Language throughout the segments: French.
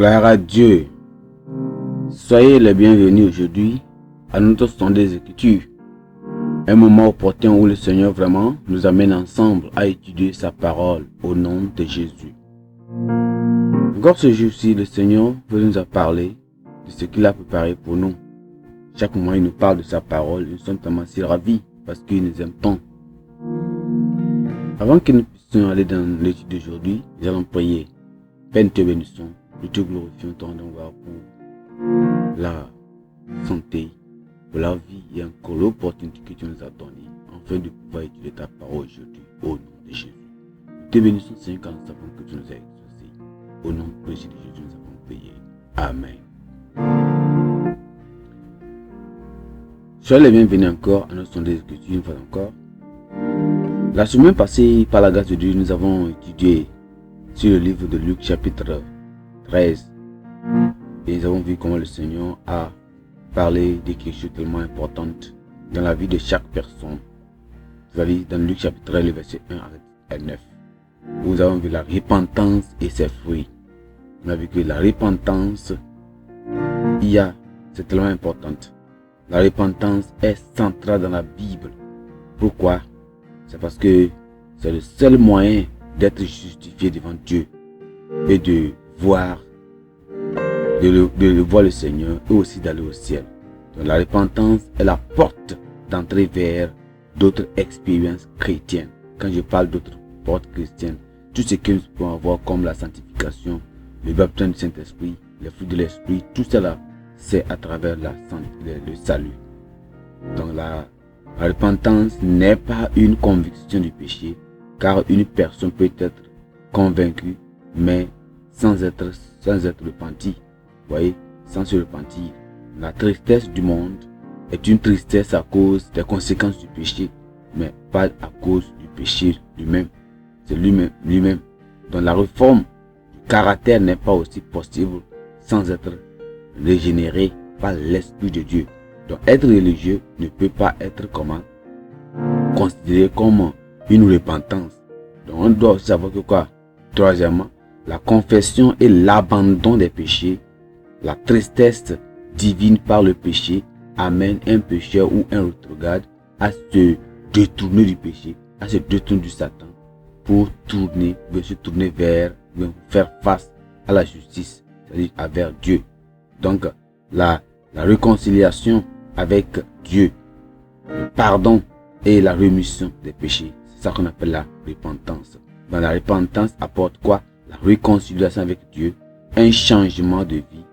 Gloire à Dieu. Soyez les bienvenus aujourd'hui à notre son des Écritures. Un moment opportun où le Seigneur vraiment nous amène ensemble à étudier sa parole au nom de Jésus. Encore ce jour-ci, le Seigneur veut nous parler de ce qu'il a préparé pour nous. Chaque moment, il nous parle de sa parole. Nous sommes tellement si ravis parce qu'il nous aime tant. Avant que nous puissions aller dans l'étude d'aujourd'hui, nous allons prier. Père, nous te bénissons, nous te glorifions ton nom pour la santé, pour la vie et encore l'opportunité que tu nous as donnée, afin de pouvoir étudier ta parole aujourd'hui, au nom de Jésus. Nous te bénissons, Seigneur, car nous savons que tu nous as exaucés. Au nom de Jésus, nous avons prié. Amen. Soyez les bienvenus encore à notre son des Écritures, une fois encore. La semaine passée, par la grâce de Dieu, nous avons étudié sur le livre de Luc chapitre 13. Et nous avons vu comment le Seigneur a parlé de quelque chose tellement important dans la vie de chaque personne. C'est-à-dire dans Luc chapitre 13, le verset 1 à 9. Où nous avons vu la repentance et ses fruits. On a vu que la repentance, c'est tellement important. La repentance est centrale dans la Bible. Pourquoi? C'est parce que c'est le seul moyen d'être justifié devant Dieu et de voir le Seigneur et aussi d'aller au ciel. Donc la repentance est la porte d'entrée vers d'autres expériences chrétiennes. Quand je parle d'autres portes chrétiennes, tout ce que nous pouvons avoir comme la sanctification, le baptême du Saint-Esprit, les fruits de l'Esprit, tout cela, c'est à travers le salut. Donc la repentance n'est pas une conviction du péché, car une personne peut être convaincue, mais sans être repentie. Vous voyez, sans se repentir. La tristesse du monde est une tristesse à cause des conséquences du péché, mais pas à cause du péché lui-même. C'est lui-même. Donc la réforme du caractère n'est pas aussi possible sans être régénéré par l'Esprit de Dieu. Donc être religieux ne peut pas être considéré comme une repentance. Donc on doit savoir que quoi? Troisièmement, la confession et l'abandon des péchés, la tristesse divine par le péché amène un pécheur ou un retrograde à se détourner du péché, à se détourner du Satan pour se tourner vers, faire face à la justice, c'est-à-dire vers Dieu. Donc la réconciliation avec Dieu, le pardon et la rémission des péchés, c'est ça qu'on appelle la repentance. Dans la repentance apporte quoi? La réconciliation avec Dieu, un changement de vie,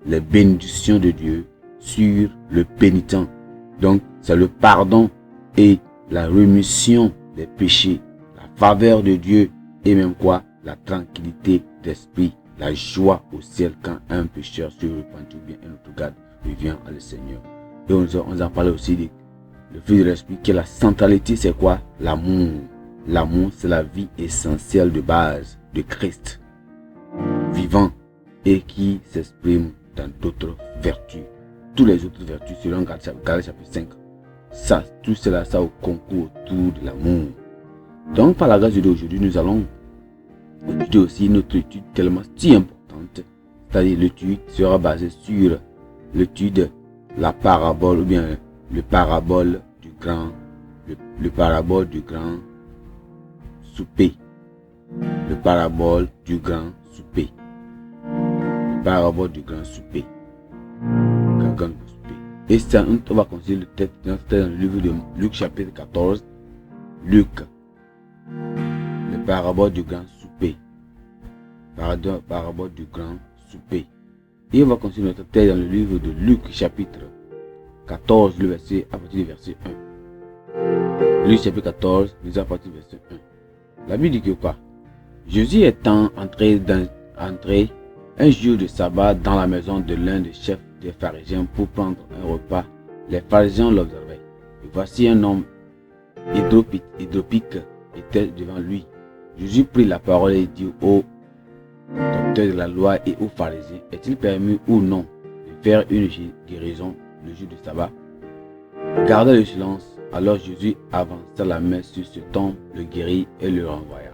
les bénédictions de Dieu sur le pénitent. Donc c'est le pardon et la rémission des péchés, la faveur de Dieu et même quoi? La tranquillité d'esprit, la joie au ciel quand un pécheur se repent ou bien un autre garde revient à le Seigneur. Et on en parle aussi le fruit de l'esprit, qui est la centralité, c'est quoi? L'amour. L'amour, c'est la vie essentielle de base de Christ, vivant et qui s'exprime dans d'autres vertus. Toutes les autres vertus selon Galates chapitre 5. Ça, tout cela, ça au concours autour de l'amour. Donc par la grâce de Dieu aujourd'hui, nous allons étudier aussi notre étude tellement si importante. C'est-à-dire l'étude sera basée sur l'étude la parabole ou bien le parabole du grand souper. Le parabole du grand souper. Le parabole du grand souper. Et ça, on va considérer le texte dans le livre de Luc chapitre 14. Luc. Le parabole du grand souper. Parabole du grand souper. Et on va continuer notre texte dans le livre de Luc chapitre 14, le verset à partir du verset 1. Luc chapitre 14, à partir du verset 1. La Bible dit que quoi? Jésus étant entré un jour de sabbat dans la maison de l'un des chefs des pharisiens pour prendre un repas, les pharisiens l'observaient. Et voici un homme hydropique était devant lui. Jésus prit la parole et dit aux docteurs de la loi et aux pharisiens, est-il permis ou non de faire une guérison le jour de sabbat? Gardez le silence. Alors Jésus avança la main sur cet homme, le guérit et le renvoya.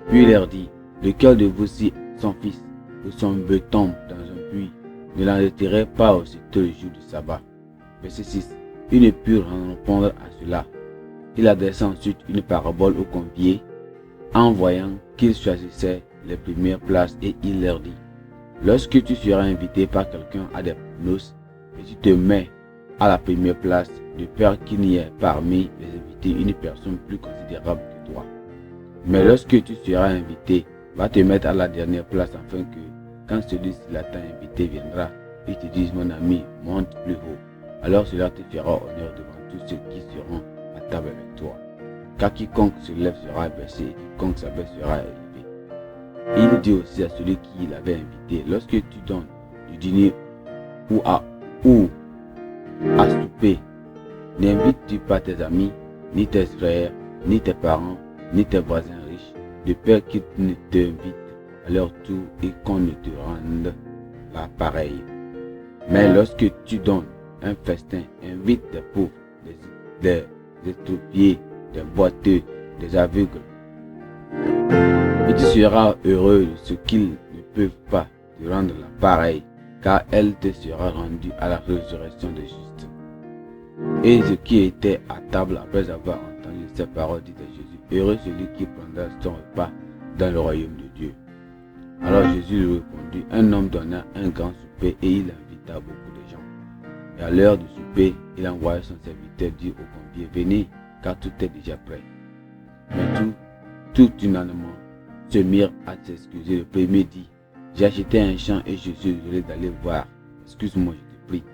Puis il leur dit, lequel de vous, si son fils que son bœuf tombe dans un puits, ne l'en retirez pas aussitôt le jour du sabbat. Verset 6. Ils ne purent répondre à cela. Il adressa ensuite une parabole aux conviés, en voyant qu'ils choisissaient les premières places, et il leur dit: lorsque tu seras invité par quelqu'un à des noces, et tu te mets à la première place, de peur qu'il n'y ait parmi les invités une personne plus considérable que toi. Mais lorsque tu seras invité, va te mettre à la dernière place, afin que, quand celui-ci t'a invité viendra, il te dise: mon ami, monte plus haut. Alors cela te fera honneur devant tous ceux qui seront à table avec toi. Car quiconque se lève sera abaissé, et quiconque s'abaisse sera élevé. Et il dit aussi à celui qui l'avait invité: lorsque tu donnes du dîner ou à souper, n'invites-tu pas tes amis, ni tes frères, ni tes parents, ni tes voisins riches, de peur qu'ils ne t'invitent à leur tour et qu'on ne te rende la pareille. Mais lorsque tu donnes un festin, invite des pauvres, des estropiés, des boiteux, des aveugles. Et tu seras heureux de ce qu'ils ne peuvent pas te rendre la pareille, car elle te sera rendue à la résurrection des justes. Et ce qui était à table après avoir entendu ces paroles dites à Jésus: heureux celui qui prendra son repas dans le royaume de Dieu. Alors Jésus lui répondit: un homme donna un grand souper et il invita beaucoup de gens. Et à l'heure du souper, il envoya son serviteur dire aux conviés: venez, car tout est déjà prêt. Mais tout unanimement se mirent à s'excuser. Le premier dit: j'ai acheté un champ et je suis désolé d'aller voir. Excuse-moi, je te prie.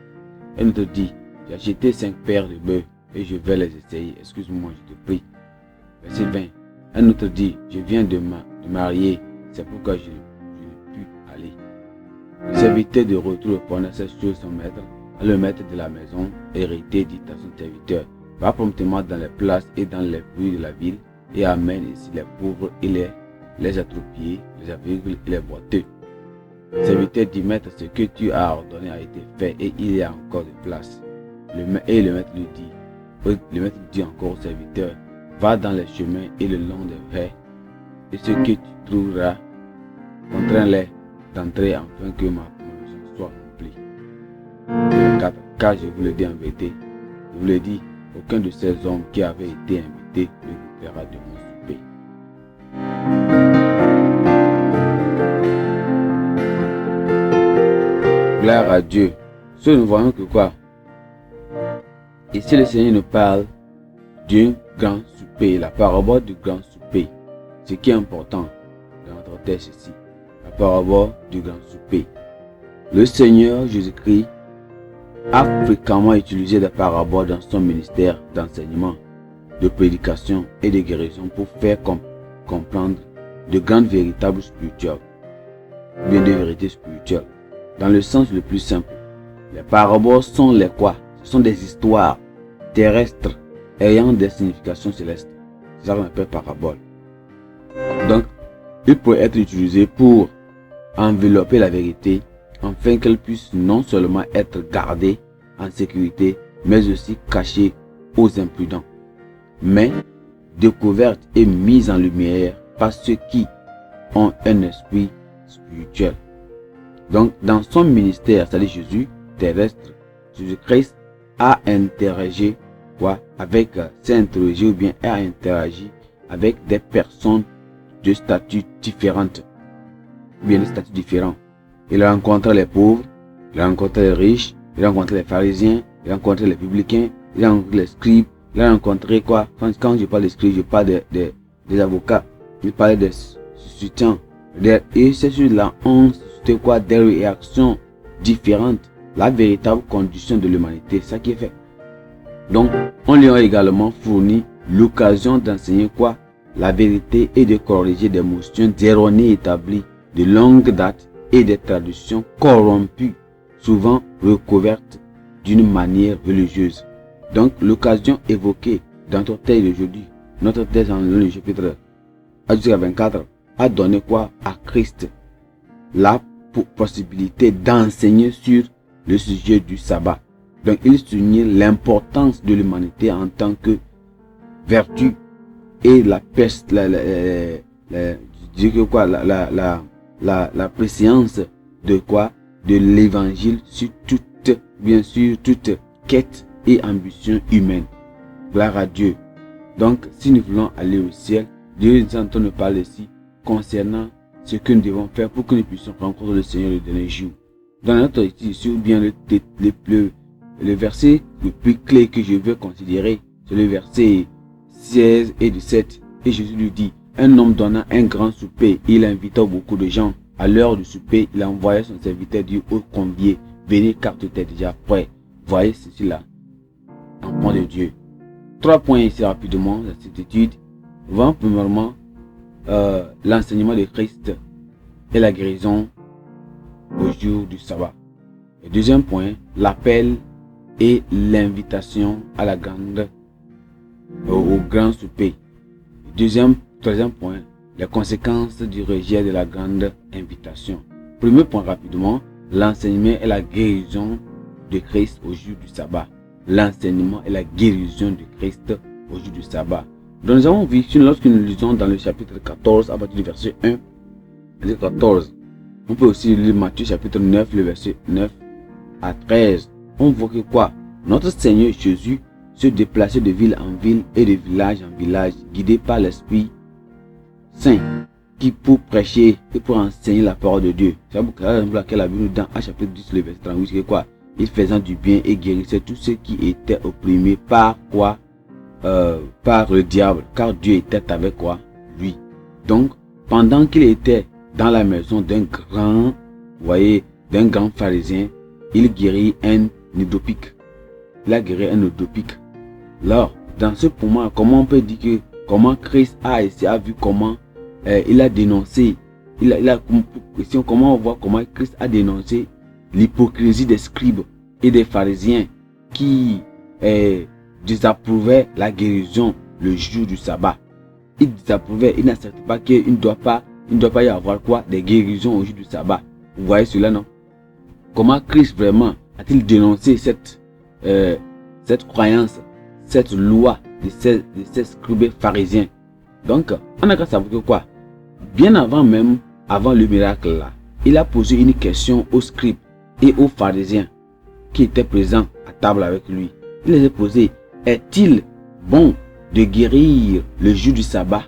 Un autre dit: j'ai acheté 5 paires de bœufs et je vais les essayer. Excuse-moi, je te prie. Verset 20. Un autre dit: je viens de marier, c'est pourquoi je ne puis aller. Le serviteur de retour répondant ces choses son maître, le maître de la maison hérité dit à son serviteur: va promptement dans les places et dans les rues de la ville et amène ici les pauvres et les attroupés, les aveugles et les boiteux. Le serviteur dit: maître, ce que tu as ordonné a été fait et il y a encore de place. Le maître dit encore au serviteur: va dans les chemins et le long des haies, et ce que tu trouveras, contrains-les d'entrer afin que ma maison soit remplie. 4. Car je vous le dis en vérité, je vous le dis, aucun de ces hommes qui avaient été invités ne goûtera de mon souper. Gloire à Dieu. Ce nous voyons que quoi? Ici le Seigneur nous parle d'un grand souper, la parabole du grand souper. Ce qui est important dans notre texte ici, la parabole du grand souper. Le Seigneur Jésus-Christ a fréquemment utilisé des paraboles dans son ministère d'enseignement, de prédication et de guérison pour faire comprendre de grandes véritables spirituelles, bien des vérités spirituelles. Dans le sens le plus simple, les paraboles sont les quoi? Ce sont des histoires terrestres ayant des significations célestes. C'est ça qu'on appelle parabole. Donc, il peut être utilisé pour envelopper la vérité, afin qu'elle puisse non seulement être gardée en sécurité, mais aussi cachée aux imprudents, mais découverte et mise en lumière par ceux qui ont un esprit spirituel. Donc, dans son ministère, c'est-à-dire Jésus terrestre, Jésus-Christ a interagi s'est interrogé ou bien a interagi avec des personnes de statuts différentes, bien de statuts différents. Il a rencontré les pauvres, il a rencontré les riches, il a rencontré les pharisiens, il a rencontré les publicains, il a rencontré les scribes, il a rencontré quoi? Quand je parle de scribes, je parle des avocats, il parlait des soutiens. Et ces choses-là ont suscité quoi? Des réactions différentes. La véritable condition de l'humanité, c'est ça qui est fait. Donc, on lui a également fourni l'occasion d'enseigner quoi? La vérité et de corriger des notions erronées établies de longue date et des traditions corrompues, souvent recouvertes d'une manière religieuse. Donc, l'occasion évoquée dans notre texte d'aujourd'hui, notre texte dans le chapitre 24, a donné quoi? À Christ la possibilité d'enseigner sur le sujet du sabbat. Donc, il souligne l'importance de l'humanité en tant que vertu et la la préséance de quoi? De l'évangile sur toute, bien sûr, toute quête et ambition humaine. Gloire à Dieu. Donc, si nous voulons aller au ciel, Dieu nous entend nous parler ici concernant ce que nous devons faire pour que nous puissions rencontrer le Seigneur le dernier jour. Dans notre étude ici, ou bien le verset le plus clé que je veux considérer, c'est le verset 16 et 17. Et Jésus lui dit, un homme donna un grand souper, il invita beaucoup de gens. À l'heure du souper, il envoya son serviteur dire aux conviés, venez car tout est déjà prêt. Voyez ceci là, enfant de Dieu. 3 points ici rapidement dans cette étude. Premièrement, l'enseignement de Christ et la guérison au jour du sabbat. Et deuxième point, l'appel et l'invitation à la grande au grand souper. Troisième point, les conséquences du rejet de la grande invitation. Premier point rapidement, l'enseignement et la guérison de Christ au jour du sabbat. L'enseignement et la guérison de Christ au jour du sabbat. Donc nous avons vu, lorsque nous lisons dans le chapitre 14, à partir du verset 1, verset 14, on peut aussi lire Matthieu chapitre 9, le verset 9 à 13. On voit que quoi? Notre Seigneur Jésus se déplaçait de ville en ville et de village en village, guidé par l'Esprit Saint, qui pour prêcher et pour enseigner la parole de Dieu. C'est pour laquelle la Bible nous donne à chapitre 10, le verset 38, c'est quoi? Il faisait du bien et guérissait tous ceux qui étaient opprimés par quoi? Par le diable, car Dieu était avec quoi? Lui. Donc, pendant qu'il était dans la maison d'un grand, d'un grand pharisien, il guérit un nidophique. Il a guéri un nidophique. Alors, dans ce moment, comment on peut dire que, comment Christ a vu comment il a dénoncé, comment on voit comment Christ a dénoncé l'hypocrisie des scribes et des pharisiens qui désapprouvaient la guérison le jour du sabbat. Ils désapprouvaient, ils n'acceptaient pas qu'il ne doit pas y avoir quoi? Des guérisons au jour du sabbat. Vous voyez cela, non? Comment Christ vraiment a-t-il dénoncé cette croyance, cette loi de ces scribes pharisiens? Donc, on a qu'à savoir que quoi? Bien avant le miracle là, il a posé une question aux scribes et aux pharisiens qui étaient présents à table avec lui. Il les a posé, est-il bon de guérir le jour du sabbat?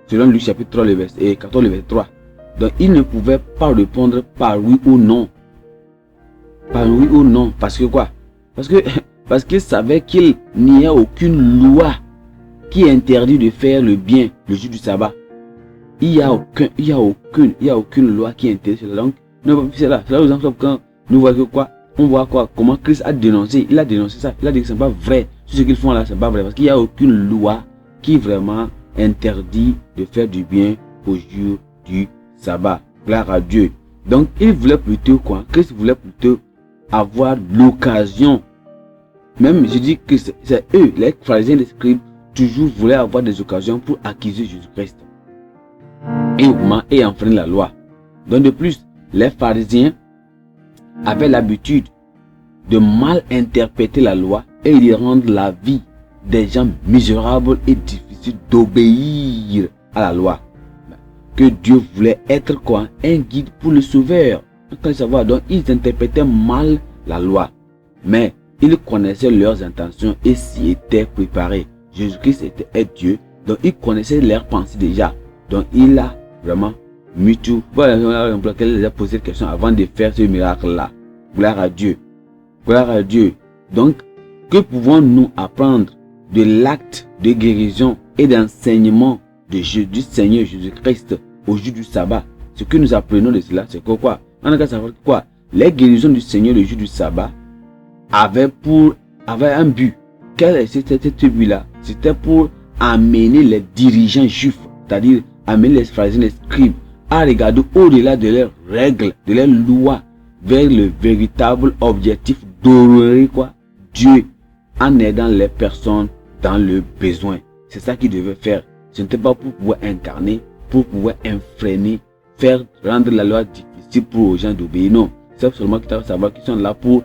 Selon Luc chapitre 3, le verset 14, le verset 3. Donc, il ne pouvait pas répondre par oui ou non. Par oui ou non. Parce que quoi? Parce qu'il savait qu'il n'y a aucune loi qui interdit de faire le bien le jour du sabbat. Il n'y a aucune loi qui interdit cela. Donc, c'est là quand nous voyons quoi? On voit quoi? Comment Christ a dénoncé. Il a dénoncé ça. Il a dit que ce n'est pas vrai. Tout ce qu'ils font là, ce n'est pas vrai. Parce qu'il n'y a aucune loi qui vraiment interdit de faire du bien au jour du sabbat. Gloire à Dieu. Donc, il voulait plutôt quoi? Christ voulait plutôt avoir l'occasion. Même, je dis que c'est eux, les pharisiens, les scribes, toujours voulaient avoir des occasions pour accuser Jésus-Christ. Et enfreindre la loi. Donc, de plus, les pharisiens avaient l'habitude de mal interpréter la loi et de rendre la vie des gens misérables et difficile d'obéir à la loi. Que Dieu voulait être quoi? Un guide pour le sauveur. Donc ils interprétaient mal la loi. Mais ils connaissaient leurs intentions et s'y étaient préparés. Jésus-Christ était Dieu. Donc il connaissait leurs pensées déjà. Donc il a vraiment mis tout. Voilà pourquoi il a posé cette question avant de faire ce miracle-là. Gloire à Dieu. Gloire à Dieu. Donc, que pouvons-nous apprendre de l'acte de guérison et d'enseignement du Seigneur Jésus-Christ au jour du sabbat? Ce que nous apprenons de cela, c'est quoi? On a qu'à savoir quoi? Les guérisons du Seigneur le jour du sabbat avaient un but. Quel était ce but-là? C'était pour amener les dirigeants juifs, c'est-à-dire amener les pharisiens, les scribes, à regarder au-delà de leurs règles, de leurs lois, vers le véritable objectif d'honorer quoi? Dieu, en aidant les personnes dans le besoin. C'est ça qu'ils devaient faire. Ce n'était pas pour pouvoir incarner, pour pouvoir infréner, rendre la loi difficile pour les gens d'obéir. Non, c'est seulement qu'ils doivent savoir qu'ils sont là pour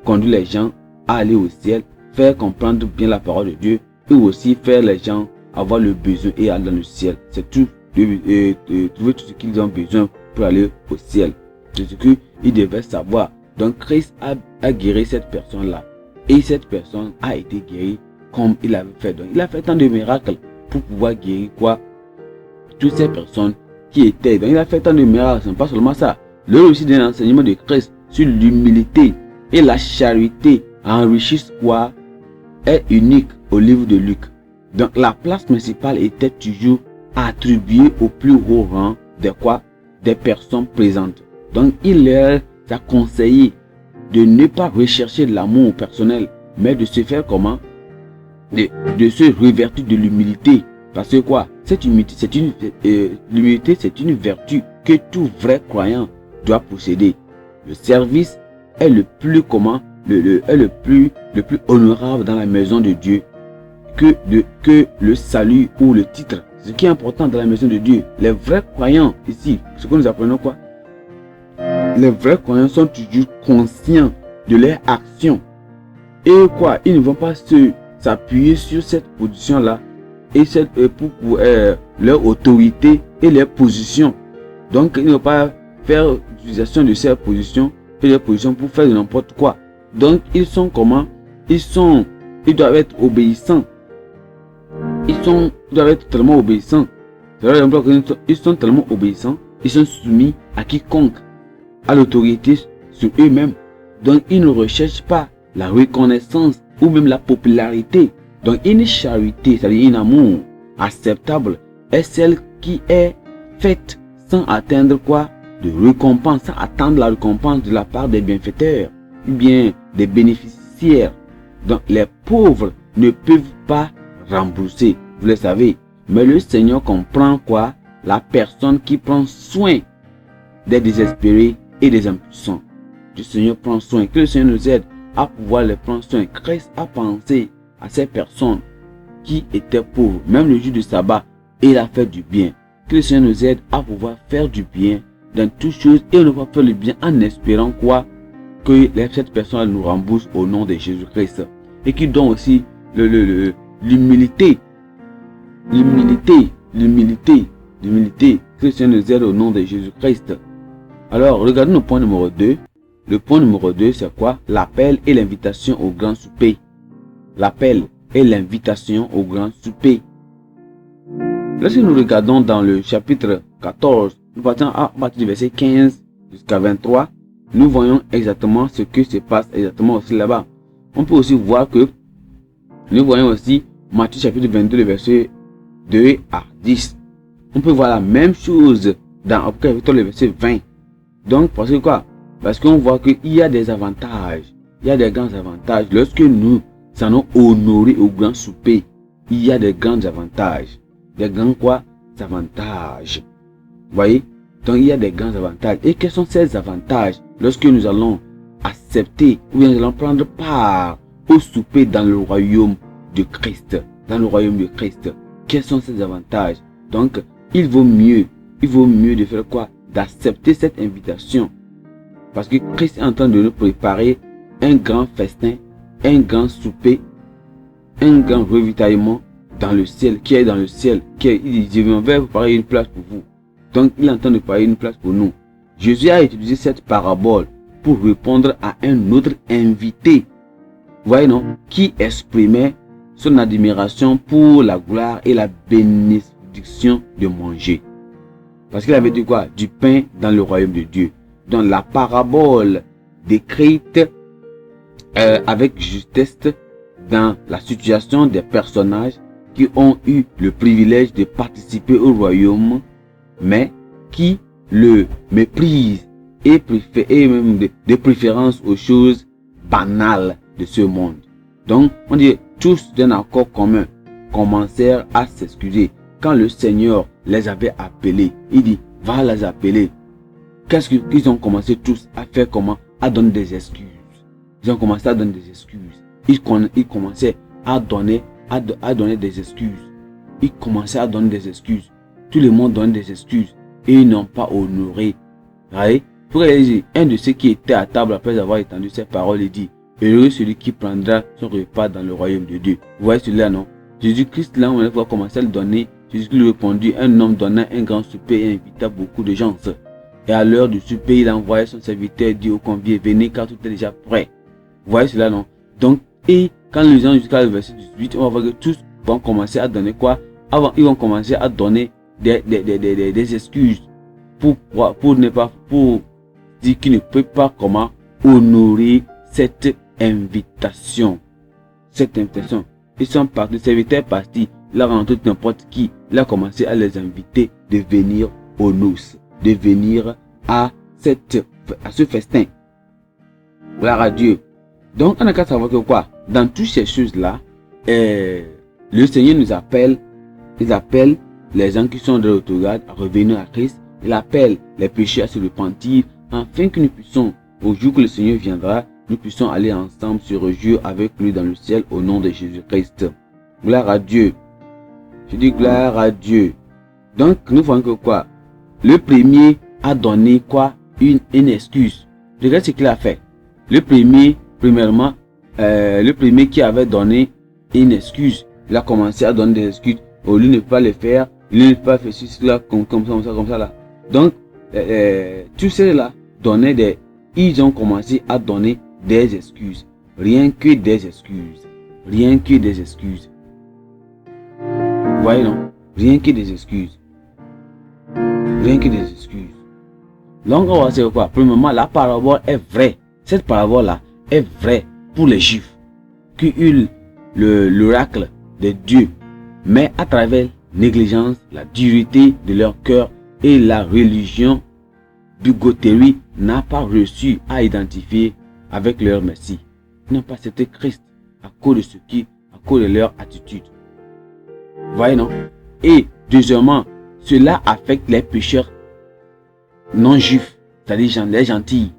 conduire les gens à aller au ciel, faire comprendre bien la parole de Dieu et aussi faire les gens avoir le besoin et aller dans le ciel. C'est tout, trouver tout ce qu'ils ont besoin pour aller au ciel. C'est ce qu'il devait savoir. Donc Christ a guéri cette personne-là. Et cette personne a été guérie comme il avait fait. Donc il a fait tant de miracles pour pouvoir guérir quoi? Toutes ces personnes qui étaient. Donc il a fait tant de miracles. Ce n'est pas seulement ça. Le aussi d'un enseignement de Christ sur l'humilité et la charité enrichissent quoi? Est unique au livre de Luc. Donc la place principale était toujours attribuée au plus haut rang de quoi? Des personnes présentes. Donc il leur a conseillé de ne pas rechercher l'amour personnel, mais de se faire comment? De se revêtir de l'humilité. Parce que quoi? Cette humilité, l'humilité, c'est une vertu que tout vrai croyant doit posséder. Le service est le plus comment? Le plus honorable dans la maison de Dieu que le salut ou le titre. Ce qui est important dans la maison de Dieu. Les vrais croyants ici, ce que nous apprenons quoi? Les vrais croyants sont toujours conscients de leur action. Et quoi? Ils ne vont pas s'appuyer sur cette position-là et pour leur autorité et leur position. Donc, ils ne vont pas faire utilisation de cette position et leur position pour faire de n'importe quoi. Donc, ils sont comment? Ils doivent être obéissants. Ils doivent être tellement obéissants. Ils sont tellement obéissants. Ils sont soumis à quiconque, à l'autorité sur eux-mêmes. Donc, ils ne recherchent pas la reconnaissance ou même la popularité. Donc, une charité, c'est-à-dire un amour acceptable, est celle qui est faite sans atteindre quoi? De récompense, sans attendre la récompense de la part des bienfaiteurs ou bien des bénéficiaires. Donc, les pauvres ne peuvent pas rembourser, vous le savez. Mais le Seigneur comprend quoi? La personne qui prend soin des désespérés et des impuissants. Le Seigneur prend soin. Que le Seigneur nous aide à pouvoir les prendre soin. Christ a pensé à ces personnes qui étaient pauvres. Même le jour du sabbat, il a fait du bien. Que le Seigneur nous aide à pouvoir faire du bien dans toutes choses. Et on va faire le bien en espérant quoi? Que cette personne nous rembourse au nom de Jésus-Christ. Et qui donne aussi l'humilité. L'humilité. Que le Seigneur nous aide au nom de Jésus-Christ. Alors, regardons le point numéro 2. Le point numéro 2, c'est quoi? L'appel et l'invitation au grand souper. L'appel et l'invitation au grand souper. Lorsque nous regardons dans le chapitre 14, nous partons à partir du verset 15 jusqu'à 23, nous voyons exactement ce que se passe exactement aussi là-bas. On peut aussi voir que nous voyons aussi Matthieu chapitre 22, le verset 2 à 10. On peut voir la même chose dans Apocalypse le verset 20. Donc, parce que quoi? Parce qu'on voit qu'il y a des avantages. Il y a des grands avantages. Lorsque nous allons honorer au grand souper, il y a des grands avantages. Des grands quoi? Avantages. Vous voyez? Donc, il y a des grands avantages. Et quels sont ces avantages lorsque nous allons accepter ou bien nous allons prendre part au souper dans le royaume de Christ? Dans le royaume de Christ. Quels sont ces avantages? Donc, il vaut mieux de faire quoi? D'accepter cette invitation. Parce que Christ est en train de nous préparer un grand festin, un grand souper, un grand revitaillement dans le ciel, qui est dans le ciel, il dit, je vais préparer une place pour vous. Donc, il est en train de préparer une place pour nous. Jésus a utilisé cette parabole pour répondre à un autre invité. Vous voyez, non? Qui exprimait son admiration pour la gloire et la bénédiction de manger. Parce qu'il avait dit quoi? Du pain dans le royaume de Dieu. Donc la parabole décrite avec justesse dans la situation des personnages qui ont eu le privilège de participer au royaume, mais qui le méprisent et même de préférence aux choses banales de ce monde. Donc on dit tous d'un accord commun commencèrent à s'excuser. Quand le Seigneur les avait appelés, il dit, va les appeler. Qu'est-ce qu'ils ont commencé tous à faire? Comment? À donner des excuses. Ils ont commencé à donner des excuses. Ils commençaient à donner des excuses. Ils commençaient à donner des excuses. Tout le monde donne des excuses. Et ils n'ont pas honoré. Voyez? Pour dire, un de ceux qui étaient à table après avoir entendu ces paroles, il dit, heureux celui qui prendra son repas dans le royaume de Dieu. Vous voyez celui-là, non? Jésus-Christ, là, on va commencer à le donner. Jésus lui répondit, un homme donna un grand souper et invita beaucoup de gens. Et à l'heure du souper, il envoyait son serviteur dire aux conviés, venez car tout est déjà prêt. Vous voyez cela, non? Donc, et quand nous lisons jusqu'à le verset 18, on va voir que tous vont commencer à donner quoi? Avant, ils vont commencer à donner des excuses pour dire qu'ils ne peuvent pas comment honorer cette invitation. Cette invitation. Ils sont partis, le serviteur est parti, il a rencontré n'importe qui, il a commencé à les inviter de venir aux noces, de venir à ce festin. Gloire à Dieu. Donc, on a qu'à savoir que quoi? Dans toutes ces choses-là, le Seigneur nous appelle, il appelle les gens qui sont de l'autorité à revenir à Christ, il appelle les pécheurs à se repentir, afin que nous puissions, au jour que le Seigneur viendra, nous puissions aller ensemble se réjouir avec lui dans le ciel au nom de Jésus-Christ. Gloire à Dieu. Je dis gloire à Dieu. Donc, nous voyons que quoi? Le premier a donné quoi? Une excuse. Regarde ce qu'il a fait. Le premier qui avait donné une excuse, il a commencé à donner des excuses. Au lieu de ne pas le faire, il ne peut pas faire ceci, cela, comme ça là. Donc, tous ceux-là ils ont commencé à donner des excuses. Rien que des excuses. Rien que des excuses. Vous voyez, non? Rien que des excuses. Rien que des excuses. Donc, on va dire quoi? Premièrement, la parabole est vraie. Cette parabole-là est vraie pour les Juifs qui eurent l'oracle de Dieu, mais à travers négligence, la dureté de leur cœur et la religion bigoterie n'a pas reçu à identifier avec leur Messie. Ils n'ont pas accepté Christ à cause de leur attitude. Vous voyez, non? Et deuxièmement, cela affecte les pécheurs non juifs, c'est-à-dire les gentils.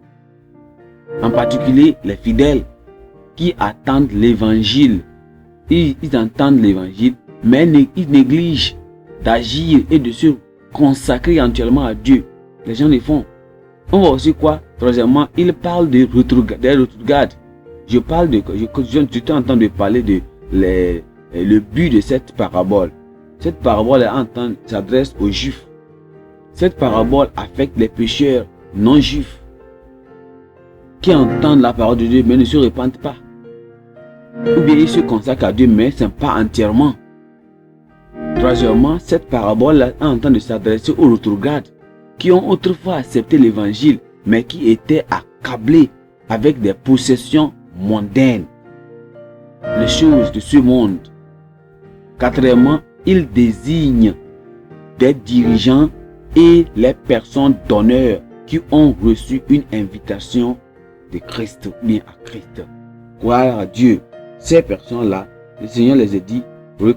En particulier les fidèles qui attendent l'évangile. Ils entendent l'évangile, mais ils négligent d'agir et de se consacrer entièrement à Dieu. Les gens le font. On voit aussi quoi? Troisièmement, il parle des regarde. Je t'ai entendu parler de le but de cette parabole. Cette parabole s'adresse aux Juifs. Cette parabole affecte les pécheurs non juifs qui entendent la parole de Dieu mais ne se repentent pas. Ou bien ils se consacrent à Dieu mais ce n'est pas entièrement. Troisièmement, cette parabole est en train de s'adresser aux retrogrades qui ont autrefois accepté l'évangile mais qui étaient accablés avec des possessions mondaines, les choses de ce monde. Quatrièmement, il désigne des dirigeants et les personnes d'honneur qui ont reçu une invitation de Christ, bien à Christ. Gloire à Dieu. Ces personnes-là, le Seigneur les a dit,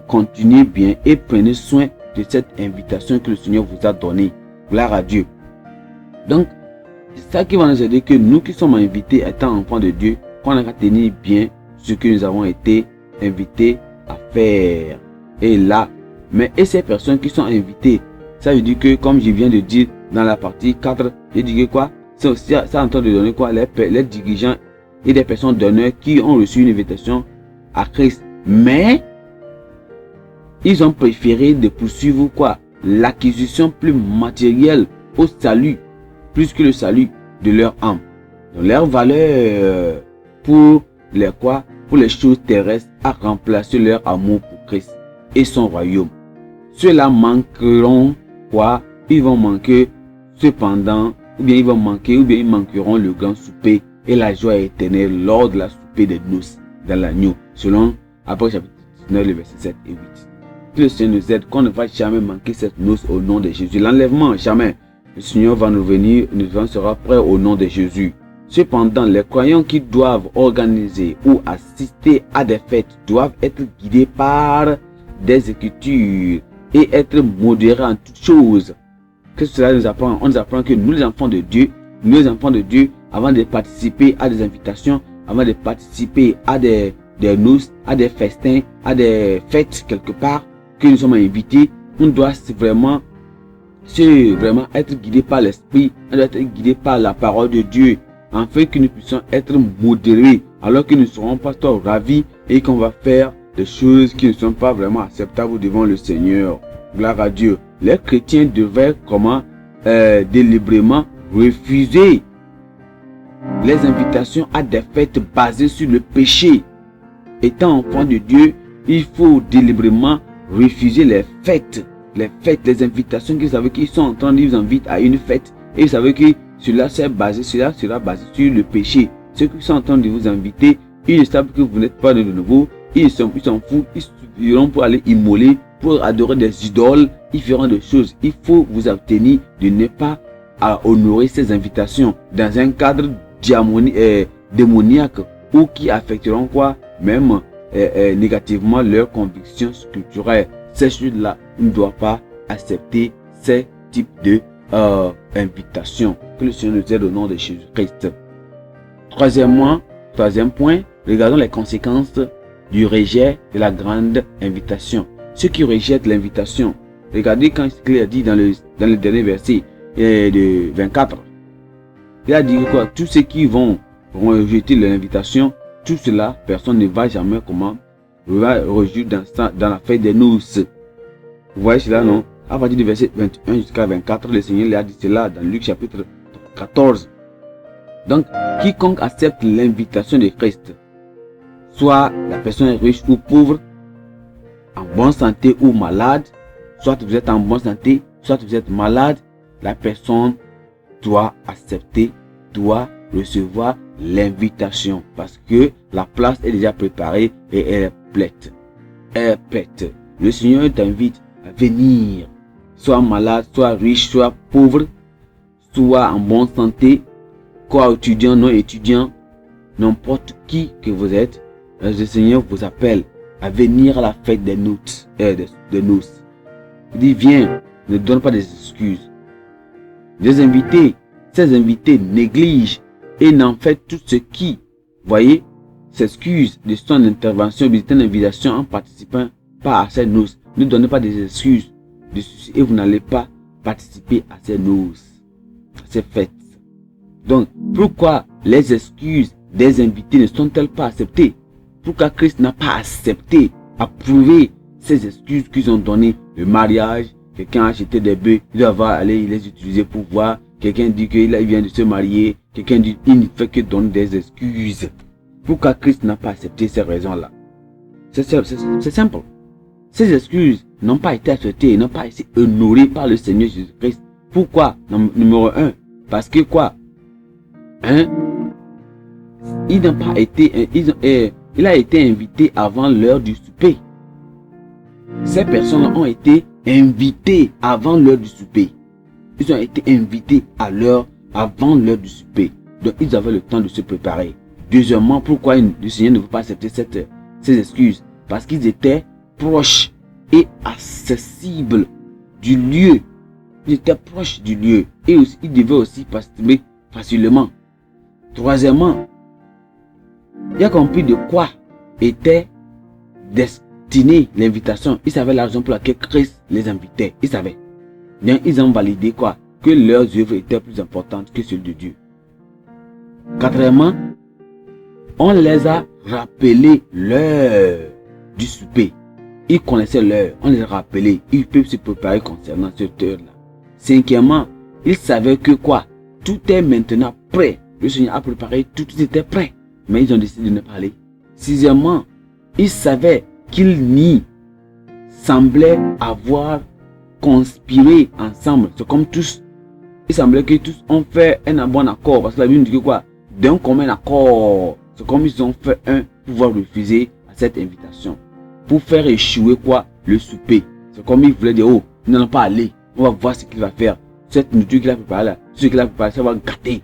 continuez bien et prenez soin de cette invitation que le Seigneur vous a donnée. Gloire à Dieu. Donc, c'est ça qui va nous aider que nous qui sommes invités étant enfants de Dieu, qu'on a qu'à tenir bien ce que nous avons été invités à faire. Et là, et ces personnes qui sont invitées, ça veut dire que, comme je viens de dire dans la partie 4, je dis que quoi? C'est aussi ça en train de donner quoi? Les dirigeants et des personnes d'honneur qui ont reçu une invitation à Christ. Mais, ils ont préféré de poursuivre quoi? L'acquisition plus matérielle au salut, plus que le salut de leur âme. Donc, leur valeur pour les quoi? Pour les choses terrestres a remplacé leur amour pour Christ et son royaume. Ceux-là manqueront quoi? Ils vont manquer cependant, ou bien ils manqueront le grand souper et la joie éternelle lors de la souper des noces dans l'agneau, selon Apôtre chapitre 19, le verset 7 et 8. Que le Seigneur nous aide qu'on ne va jamais manquer cette noce au nom de Jésus. L'enlèvement, jamais. Le Seigneur va nous venir, nous sera prêt au nom de Jésus. Cependant, les croyants qui doivent organiser ou assister à des fêtes doivent être guidés par des écritures et être modérés en toutes choses. Qu'est-ce que cela nous apprend? On nous apprend que nous les enfants de Dieu, avant de participer à des invitations, avant de participer à des noces, à des festins, à des fêtes quelque part, que nous sommes invités, on doit vraiment être guidé par l'esprit, on doit être guidé par la parole de Dieu, afin que nous puissions être modérés, alors que nous ne serons pas trop ravis et qu'on va faire des choses qui ne sont pas vraiment acceptables devant le Seigneur. Gloire à Dieu. Les chrétiens devaient délibérément refuser les invitations à des fêtes basées sur le péché. Étant enfant de Dieu, il faut délibérément refuser les fêtes, les invitations que vous savez qu'ils sont en train de vous inviter à une fête et vous savez que cela sera basé sur le péché. Ceux qui sont en train de vous inviter, ils savent que vous n'êtes pas de nouveau, ils s'en foutent, ils suffiront pour aller immoler, pour adorer des idoles, ils feront des choses. Il faut vous abstenir de ne pas honorer ces invitations dans un cadre démoniaque ou qui affecteront quoi même négativement leurs convictions scripturelles. Ces choses-là ne doivent pas accepter ces types de invitations. Que le Seigneur nous aide au nom de Jésus-Christ. Troisième point, regardons les conséquences du rejet de la grande invitation. Ceux qui rejettent l'invitation, regardez quand il a dit dans le dernier verset de 24. Il a dit quoi? Tous ceux qui vont rejeter l'invitation, tout cela, personne ne va jamais rejoindre dans la fête des noces. Vous voyez cela, non? À partir du verset 21 jusqu'à 24, le Seigneur lui a dit cela dans Luc chapitre 14. Donc, quiconque accepte l'invitation de Christ, soit la personne est riche ou pauvre, en bonne santé ou malade, soit vous êtes en bonne santé, soit vous êtes malade, la personne doit accepter, doit recevoir l'invitation parce que la place est déjà préparée et elle est prête. Le Seigneur t'invite à venir, soit malade, soit riche, soit pauvre, soit en bonne santé, soit étudiant, non étudiant, n'importe qui que vous êtes, le Seigneur vous appelle à venir à la fête des noces. Il dit viens, ne donne pas des excuses. Ces invités négligent et n'en fait tout ce qui, voyez, s'excuse de son intervention, visiter une invitation en participant pas à ces noces. Ne donnez pas des excuses de ceci et vous n'allez pas participer à ces noces, à ces fêtes. Donc, pourquoi les excuses des invités ne sont-elles pas acceptées? Pourquoi Christ n'a pas accepté, approuvé ces excuses qu'ils ont données? Le mariage, quelqu'un a acheté des bœufs, il va aller les utiliser pour voir. Quelqu'un dit qu'il vient de se marier. Quelqu'un dit qu'il ne fait que donner des excuses. Pourquoi Christ n'a pas accepté ces raisons-là? C'est simple. Ces excuses n'ont pas été acceptées, n'ont pas été honorées par le Seigneur Jésus-Christ. Pourquoi? Numéro 1. Parce que quoi? Il a été invité avant l'heure du souper. Ces personnes ont été invitées avant l'heure du souper. Ils ont été invités avant l'heure du souper. Donc ils avaient le temps de se préparer. Deuxièmement, pourquoi le Seigneur ne veut pas accepter ces excuses? Parce qu'ils étaient proches et accessibles du lieu. Ils étaient proches du lieu. Et aussi, ils devaient aussi participer facilement. Troisièmement, il a compris de quoi était destinée l'invitation. Ils savaient la raison pour laquelle Christ les invitait. Ils savaient. Donc, ils ont validé quoi? Que leurs œuvres étaient plus importantes que celles de Dieu. Quatrièmement, on les a rappelé l'heure du souper. Ils connaissaient l'heure, on les a rappelés. Ils peuvent se préparer concernant cette heure-là. Cinquièmement, ils savaient que quoi? Tout est maintenant prêt. Le Seigneur a préparé, tout était prêt. Mais ils ont décidé de ne pas aller. Sixièmement, ils savaient qu'ils n'y semblaient avoir conspiré ensemble. C'est comme tous. Il semblait que tous ont fait un bon accord. Parce que la Bible dit que quoi? D'un commun accord. C'est comme ils ont fait un pour pouvoir refuser à cette invitation. Pour faire échouer quoi? Le souper. C'est comme ils voulaient dire, oh, nous n'allons pas aller. On va voir ce qu'il va faire. Cette nourriture qu'il a préparée là, ce qu'il a préparé, ça va gâter.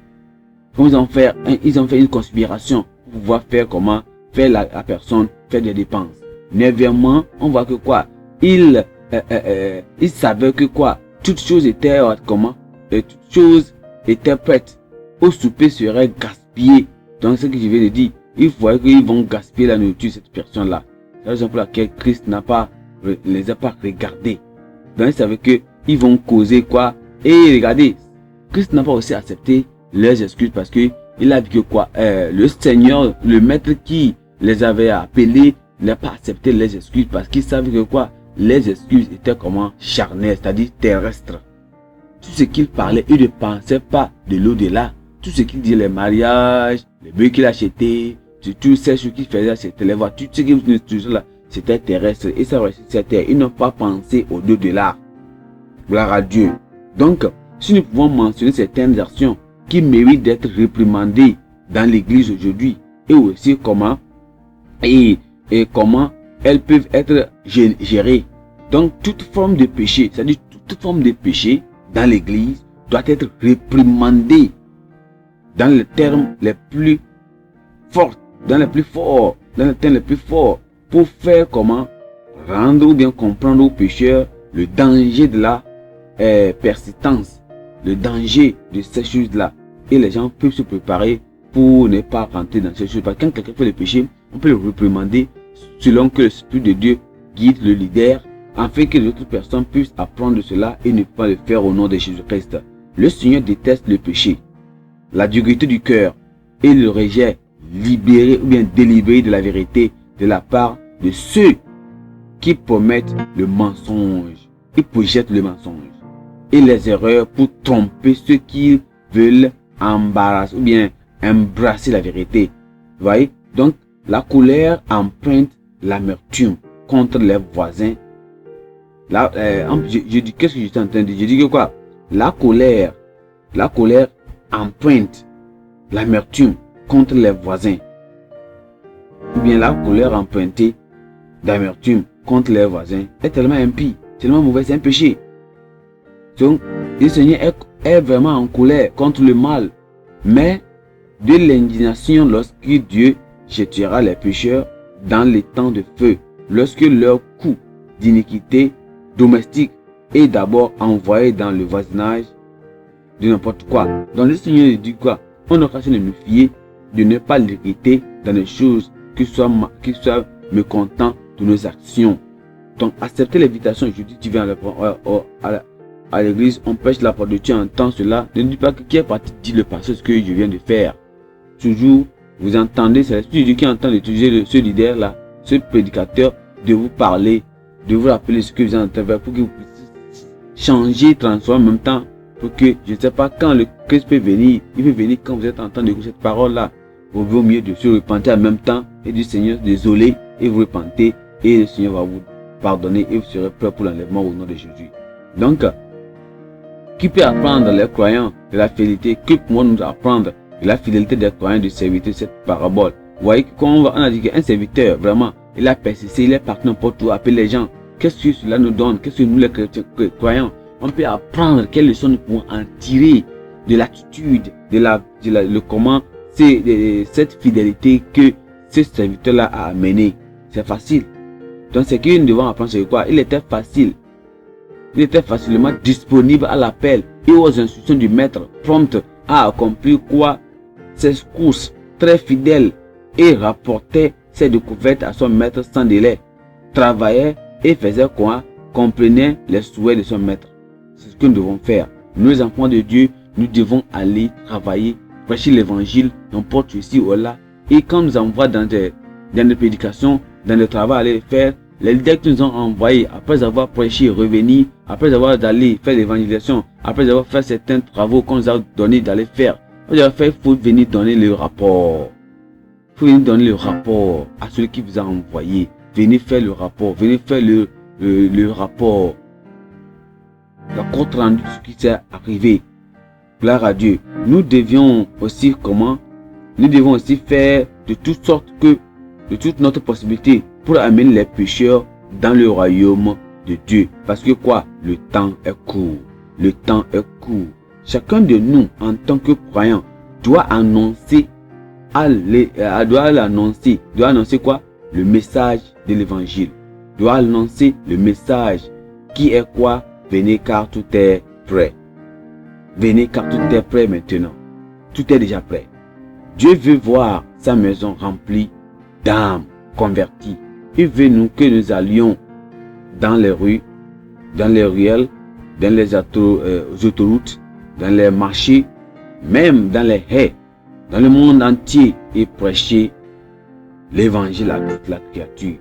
Comme ils ont fait une conspiration pour pouvoir faire comment? Faire la personne faire des dépenses. Neuvièmement, on voit que quoi? Ils savaient que quoi? Toutes choses étaient comment? Toutes choses étaient prêtes. Au souper serait gaspillé. Donc ce que je vais dire, ils voyaient qu'ils vont gaspiller la nourriture de cette personne-là. C'est la raison pour laquelle Christ les a pas regardés. Donc ils savaient que ils vont causer quoi? Et regardez, Christ n'a pas aussi accepté leurs excuses parce que il a dit que quoi? Le Seigneur, le maître qui les avait appelés, n'a pas accepté les excuses parce qu'il savait que quoi? Les excuses étaient comment? Charnelles, c'est-à-dire terrestres. tout ce qu'il parlait, il ne pensait pas de l'au-delà. Tout ce qu'il disait, les mariages, les bœufs qu'il achetait, tout ce qu'il faisait, c'était les voitures, tout ce qu'il faisait là, c'était terrestre. Et ça restait sur terre. Ils n'ont pas pensé au-delà. Gloire à Dieu. Donc, si nous pouvons mentionner certaines actions qui méritent d'être réprimandées dans l'église aujourd'hui, et aussi comment, et comment elles peuvent être gérées. Donc, toute forme de péché, c'est-à-dire toute forme de péché dans l'église doit être réprimandée dans les termes les plus forts, dans les termes les plus forts, pour faire comment rendre ou bien comprendre aux pécheurs le danger de la persistance, le danger de ces choses-là. Et les gens peuvent se préparer pour ne pas rentrer dans ces choses. Parce que quand quelqu'un fait le péché, on peut le réprimander selon que l'Esprit de Dieu guide le leader, afin que les autres personnes puissent apprendre de cela et ne pas le faire au nom de Jésus-Christ. Le Seigneur déteste le péché, la dureté du cœur et le rejet libéré ou bien délibéré de la vérité de la part de ceux qui promettent le mensonge et projettent le mensonge et les erreurs pour tromper ceux qui veulent embarrasser ou bien embrasser la vérité. Vous voyez? Donc, la colère emprunte l'amertume contre les voisins. Là, je dis, qu'est-ce que je suis en train de dire? Je dis que quoi? La colère emprunte l'amertume contre les voisins. Ou bien la colère empruntée d'amertume contre les voisins est tellement impie, tellement mauvais, c'est un péché. Donc, le Seigneur est vraiment en colère contre le mal, mais de l'indignation lorsque Dieu jettera les pécheurs dans les temps de feu, lorsque leur coup d'iniquité domestique est d'abord envoyé dans le voisinage de n'importe quoi. Donc le Seigneur dit quoi? On aura à nous fier de ne pas l'irriter dans les choses qui soient mécontents de nos actions. Donc accepter l'invitation. Je dis, tu viens à l'église, on pêche la parole de Dieu, entend cela. Ne dis pas que qui est parti dire le pasteur ce que je viens de faire. Toujours, vous entendez, c'est l'Esprit de Dieu qui entend utiliser ce leader là, ce prédicateur, de vous parler, de vous rappeler ce que vous êtes en train de faire pour que vous puissiez changer, transformer en même temps. Pour que, je ne sais pas quand le Christ peut venir, il peut venir quand vous êtes en train d'écouter cette parole là. Vous vaut mieux de se repentir en même temps et dire Seigneur, désolé, et vous repentez, et le Seigneur va vous pardonner et vous serez prêt pour l'enlèvement au nom de Jésus. Donc, qui peut apprendre les croyants de la fidélité? Que pour nous apprendre de la fidélité des croyants de serviteur cette parabole? Vous voyez qu'on a dit qu'un serviteur, vraiment, il a persisté, il est parti n'importe où, appeler les gens. Qu'est-ce que cela nous donne? Qu'est-ce que nous les croyants, on peut apprendre quelles leçons nous pouvons en tirer de l'attitude, de comment c'est cette fidélité que ce serviteur-là a amené. C'est facile. Donc, ce que nous devons apprendre, c'est quoi? Il était facile. Il était facilement disponible à l'appel et aux instructions du maître, prompt à accomplir quoi? Ses courses, très fidèle, et rapportait ses découvertes à son maître sans délai. Travaillait et faisait quoi? Comprenait les souhaits de son maître. C'est ce que nous devons faire. Nous, les enfants de Dieu, nous devons aller travailler, prêcher l'évangile, n'importe ici ou là. Et quand nous envoie dans des prédications, dans le travail, aller le faire, les leaders qui nous ont envoyés, après avoir prêché, revenir, après avoir d'aller faire l'évangélisation, après avoir fait certains travaux qu'on nous a donné d'aller faire, il faut venir donner le rapport. Il faut venir donner le rapport à celui qui vous a envoyé. Venez faire le rapport, venez faire le rapport. Le compte rendu de ce qui s'est arrivé. Gloire à Dieu. Nous devions aussi faire de toutes sortes de toute notre possibilité pour amener les pécheurs dans le royaume de Dieu. Parce que quoi? Le temps est court. Le temps est court. Chacun de nous, en tant que croyant, doit annoncer quoi? Le message de l'évangile. Doit annoncer le message qui est quoi? Venez car tout est prêt. Venez car tout est prêt maintenant. Tout est déjà prêt. Dieu veut voir sa maison remplie d'âmes converties. Il veut que nous allions dans les rues, dans les ruelles, dans les autoroutes, dans les marchés, même dans les haies, dans le monde entier et prêcher l'évangile à toute la créature.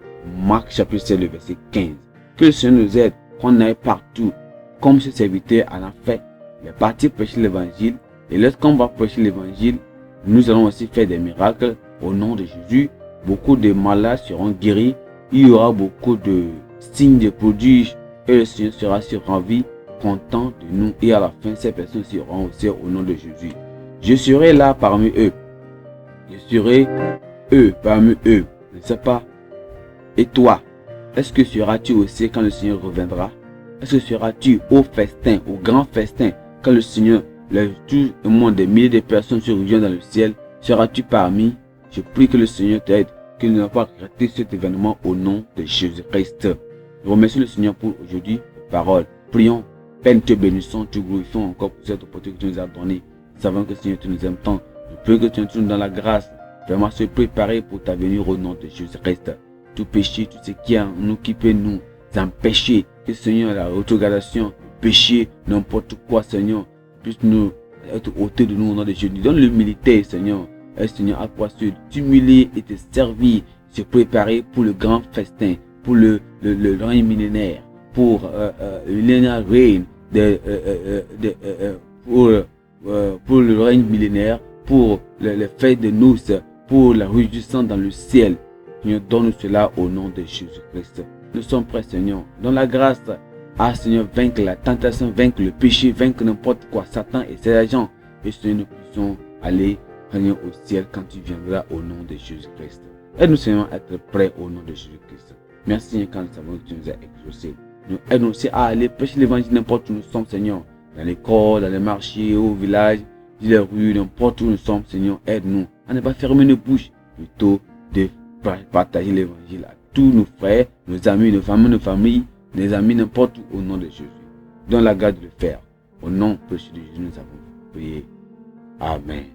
Marc chapitre 7, le verset 15. Que le Seigneur nous aide, qu'on aille partout, comme ce serviteur en a fait. Il est parti prêcher l'évangile. Et lorsqu'on va prêcher l'évangile, nous allons aussi faire des miracles au nom de Jésus. Beaucoup de malades seront guéris. Il y aura beaucoup de signes, de prodiges. Et le Seigneur sera sur en vie, content de nous. Et à la fin, ces personnes seront aussi au nom de Jésus. Je serai là parmi eux. Je serai parmi eux. Je ne sais pas. Et toi, est-ce que seras-tu aussi quand le Seigneur reviendra? Est-ce que seras-tu au festin, au grand festin, quand le Seigneur, tout le monde, des milliers de personnes se rejoignent dans le ciel? Seras-tu parmi? Je prie que le Seigneur t'aide, qu'il ne va pas rater cet événement au nom de Jésus-Christ. Je remercie le Seigneur pour aujourd'hui, les paroles. Prions. Père, nous te bénissons, te glorifions encore pour cette opportunité que tu nous as donnée. Nous savons que Seigneur, tu nous aimes tant. Je prie que tu nous donnes dans la grâce. Vraiment se préparer pour ta venue au nom de Jésus-Christ. Tout péché, tout ce qui est en nous, qui peut nous empêcher, que Seigneur, la rétrogradation, le péché, n'importe quoi, Seigneur, puisse nous être ôté de nous au nom de Jésus. Donne l'humilité, Seigneur. Et Seigneur, à quoi se t'humilier et te servir, se préparer pour le grand festin, pour le règne millénaire, pour le millénaire règne, pour le règne millénaire, pour les fêtes de noces, pour la réjouissance dans le ciel. Seigneur, donne-nous cela au nom de Jésus-Christ. Nous sommes prêts, Seigneur. Donne la grâce à Seigneur, vaincre la tentation, vaincre le péché, vaincre n'importe quoi, Satan et ses agents. Et Seigneur, nous puissions aller régner au ciel quand tu viendras au nom de Jésus-Christ. Aide-nous, Seigneur, à être prêts au nom de Jésus-Christ. Merci, Seigneur, quand nous savons que tu nous as exaucés. Nous aide-nous aussi à aller prêcher l'évangile n'importe où nous sommes, Seigneur. Dans l'école, dans les marchés, au village, dans les rues, n'importe où nous sommes, Seigneur. Aide-nous à ne pas fermer nos bouches, plutôt de partager l'évangile à tous nos frères, nos amis, nos familles, nos amis, n'importe où, au nom de Jésus. Donne la grâce de le faire. Au nom précieux de Jésus, nous avons prié. Amen.